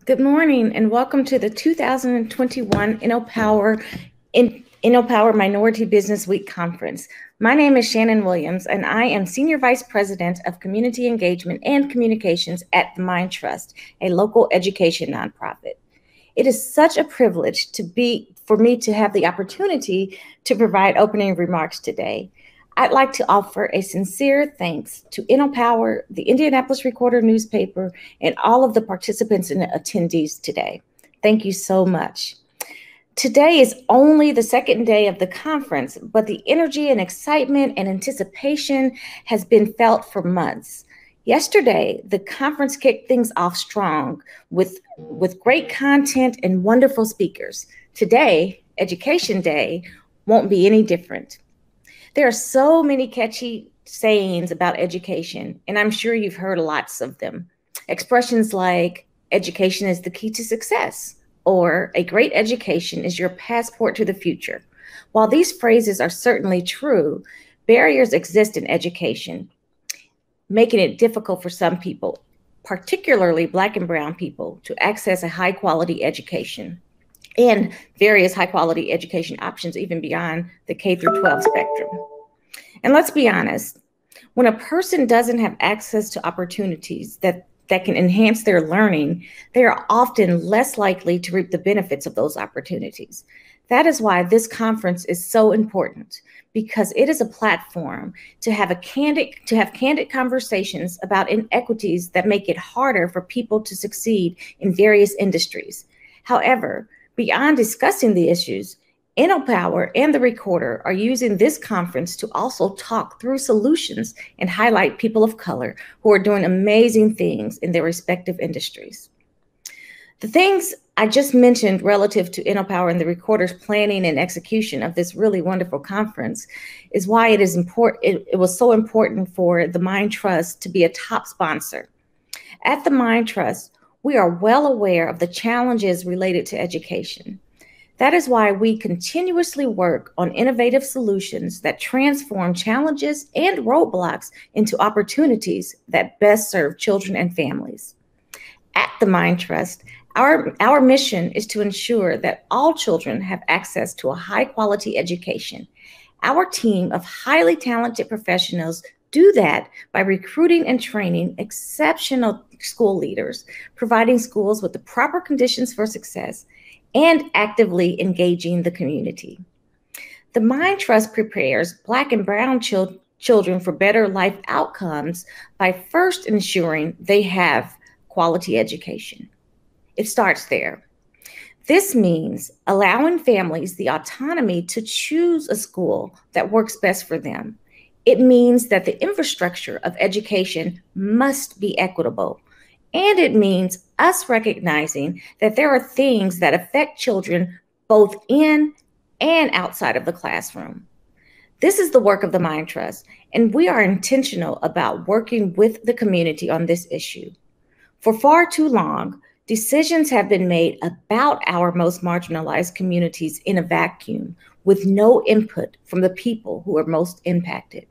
Good morning and welcome to the 2021 InnoPower Minority Business Week Conference. My name is Shannon Williams and I am Senior Vice President of Community Engagement and Communications at the Mind Trust, a local education nonprofit. It is such a privilege for me to have the opportunity to provide opening remarks today. I'd like to offer a sincere thanks to InnoPower, the Indianapolis Recorder newspaper, and all of the participants and attendees today. Thank you so much. Today is only the second day of the conference, but the energy and excitement and anticipation has been felt for months. Yesterday, the conference kicked things off strong with great content and wonderful speakers. Today, Education Day, won't be any different. There are so many catchy sayings about education, and I'm sure you've heard lots of them. Expressions like, education is the key to success, or a great education is your passport to the future. While these phrases are certainly true, barriers exist in education, making it difficult for some people, particularly Black and Brown people, to access a high-quality education and various high-quality education options even beyond the K-12 spectrum. And let's be honest, when a person doesn't have access to opportunities that can enhance their learning, they are often less likely to reap the benefits of those opportunities. That is why this conference is so important, because it is a platform to have candid conversations about inequities that make it harder for people to succeed in various industries. However, beyond discussing the issues, InnoPower and the Recorder are using this conference to also talk through solutions and highlight people of color who are doing amazing things in their respective industries. The things I just mentioned relative to InnoPower and the Recorder's planning and execution of this really wonderful conference is why it is important. It was so important for the Mind Trust to be a top sponsor. At the Mind Trust, we are well aware of the challenges related to education. That is why we continuously work on innovative solutions that transform challenges and roadblocks into opportunities that best serve children and families. At the Mind Trust, our mission is to ensure that all children have access to a high-quality education. Our team of highly talented professionals do that by recruiting and training exceptional school leaders, providing schools with the proper conditions for success, and actively engaging the community. The Mind Trust prepares Black and Brown children for better life outcomes by first ensuring they have quality education. It starts there. This means allowing families the autonomy to choose a school that works best for them. It means that the infrastructure of education must be equitable. And it means us recognizing that there are things that affect children both in and outside of the classroom. This is the work of the Mind Trust, and we are intentional about working with the community on this issue. For far too long, decisions have been made about our most marginalized communities in a vacuum, with no input from the people who are most impacted.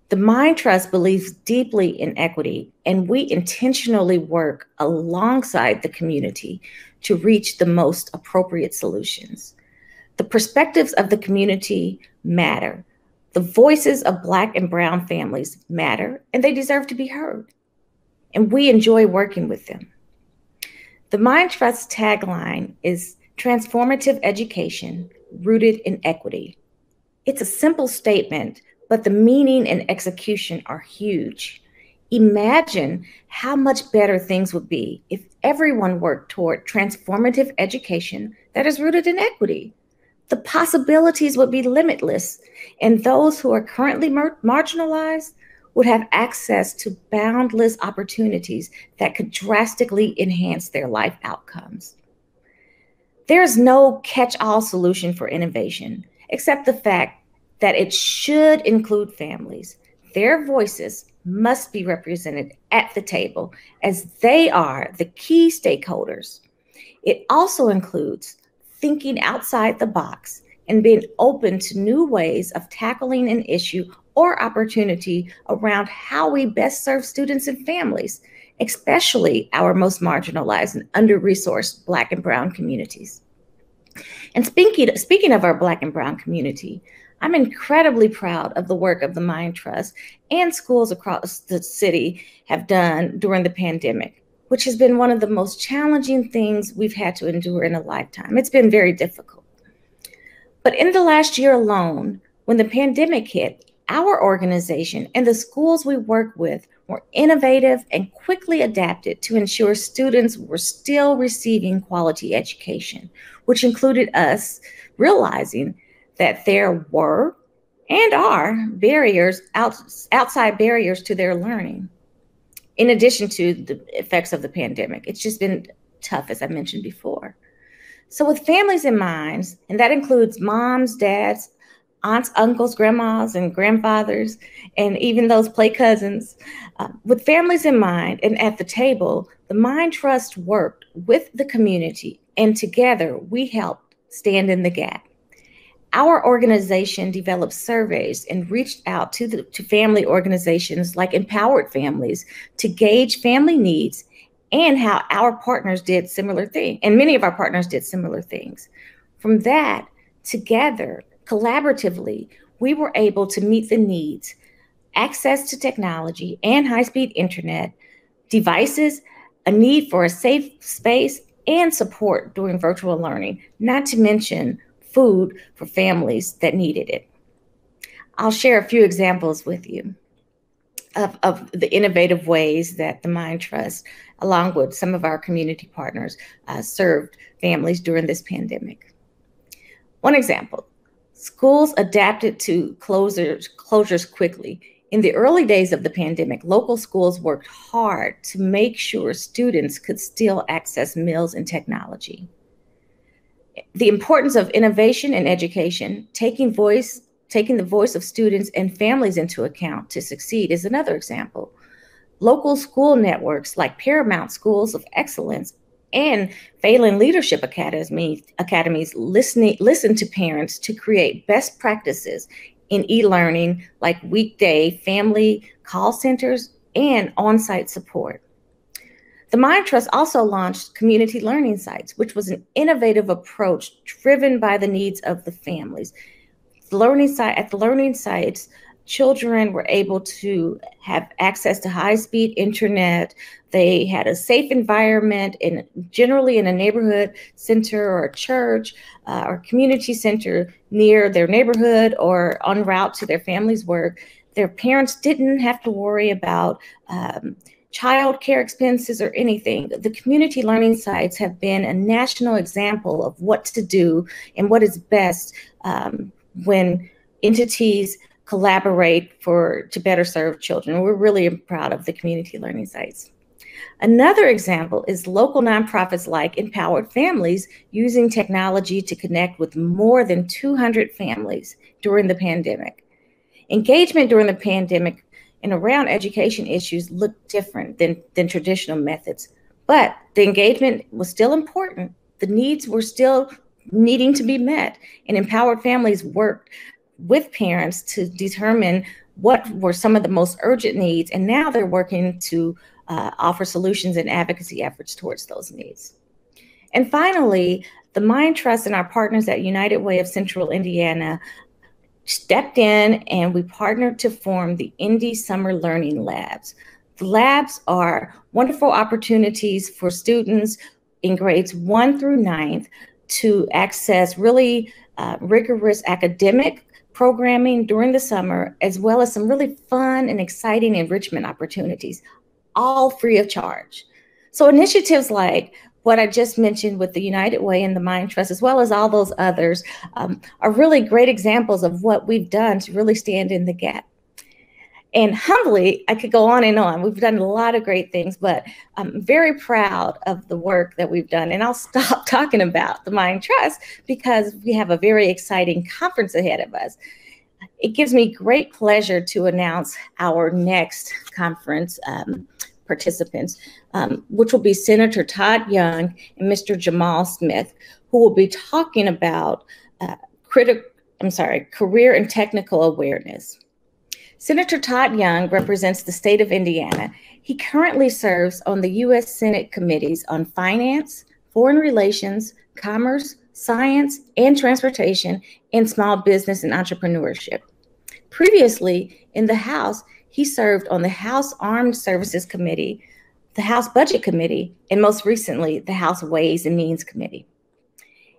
The Mind Trust believes deeply in equity, and we intentionally work alongside the community to reach the most appropriate solutions. The perspectives of the community matter. The voices of Black and Brown families matter, and they deserve to be heard. And we enjoy working with them. The Mind Trust tagline is transformative education rooted in equity. It's a simple statement, but the meaning and execution are huge. Imagine how much better things would be if everyone worked toward transformative education that is rooted in equity. The possibilities would be limitless, and those who are currently marginalized would have access to boundless opportunities that could drastically enhance their life outcomes. There is no catch-all solution for innovation, except the fact that it should include families. Their voices must be represented at the table as they are the key stakeholders. It also includes thinking outside the box and being open to new ways of tackling an issue or opportunity around how we best serve students and families, especially our most marginalized and under-resourced Black and Brown communities. And speaking of our Black and Brown community, I'm incredibly proud of the work of the Mind Trust and schools across the city have done during the pandemic, which has been one of the most challenging things we've had to endure in a lifetime. It's been very difficult. But in the last year alone, when the pandemic hit, our organization and the schools we work with were innovative and quickly adapted to ensure students were still receiving quality education, which included us realizing that there were and are barriers, outside barriers to their learning. In addition to the effects of the pandemic, it's just been tough, as I mentioned before. So with families in mind, and that includes moms, dads, aunts, uncles, grandmas, and grandfathers, and even those play cousins, with families in mind and at the table, the Mind Trust worked with the community, and together we helped stand in the gap. Our organization developed surveys and reached out to family organizations like Empowered Families to gauge family needs and how our partners did similar things. And many of our partners did similar things. From that, together, collaboratively, we were able to meet the needs, access to technology and high-speed internet, devices, a need for a safe space, and support during virtual learning, not to mention food for families that needed it. I'll share a few examples with you of the innovative ways that the Mind Trust, along with some of our community partners, served families during this pandemic. One example, schools adapted to closures quickly. In the early days of the pandemic, local schools worked hard to make sure students could still access meals and technology. The importance of innovation in education, taking the voice of students and families into account to succeed is another example. Local school networks like Paramount Schools of Excellence and Phelan Leadership Academies listen to parents to create best practices in e-learning like weekday family call centers and on-site support. The Mind Trust also launched community learning sites, which was an innovative approach driven by the needs of the families. At the learning sites, children were able to have access to high-speed internet. They had a safe environment, generally in a neighborhood center or a church or community center near their neighborhood or en route to their family's work. Their parents didn't have to worry about child care expenses or anything. The community learning sites have been a national example of what to do and what is best when entities collaborate to better serve children. We're really proud of the community learning sites. Another example is local nonprofits like Empowered Families using technology to connect with more than 200 families during the pandemic. Engagement during the pandemic and around education issues looked different than traditional methods, but the engagement was still important. The needs were still needing to be met, and Empowered Families worked with parents to determine what were some of the most urgent needs, and now they're working to offer solutions and advocacy efforts towards those needs. And finally, the Mind Trust and our partners at United Way of Central Indiana stepped in and we partnered to form the Indy Summer Learning Labs. The labs are wonderful opportunities for students in grades 1 through 9th to access really rigorous academic programming during the summer, as well as some really fun and exciting enrichment opportunities, all free of charge. So initiatives like what I just mentioned with the United Way and the Mind Trust, as well as all those others, are really great examples of what we've done to really stand in the gap. And humbly, I could go on and on. We've done a lot of great things, but I'm very proud of the work that we've done. And I'll stop talking about the Mind Trust because we have a very exciting conference ahead of us. It gives me great pleasure to announce our next conference participants, which will be Senator Todd Young and Mr. Jamil Smith, who will be talking about career and technical awareness. Senator Todd Young represents the state of Indiana. He currently serves on the U.S. Senate committees on finance, foreign relations, commerce, science and transportation, and small business and entrepreneurship. Previously, in the House, he served on the House Armed Services Committee, the House Budget Committee, and most recently, the House Ways and Means Committee.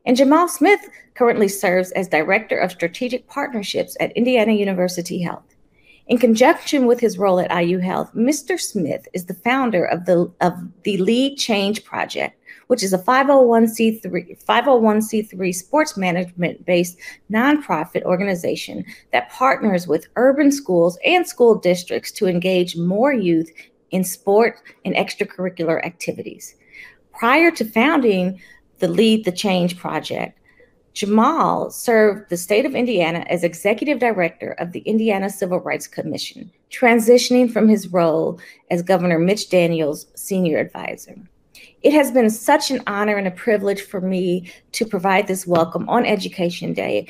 And Jamil Smith currently serves as Director of Strategic Partnerships at Indiana University Health. In conjunction with his role at IU Health, Mr. Smith is the founder of the Lead Change Project, which is a 501c3 sports management-based nonprofit organization that partners with urban schools and school districts to engage more youth in sport and extracurricular activities. Prior to founding the Lead the Change Project, Jamil served the state of Indiana as executive director of the Indiana Civil Rights Commission, transitioning from his role as Governor Mitch Daniels' senior advisor. It has been such an honor and a privilege for me to provide this welcome on Education Day.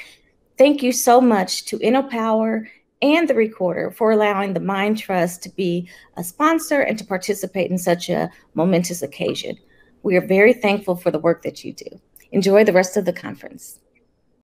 Thank you so much to InnoPower and the Recorder for allowing the Mind Trust to be a sponsor and to participate in such a momentous occasion. We are very thankful for the work that you do. Enjoy the rest of the conference.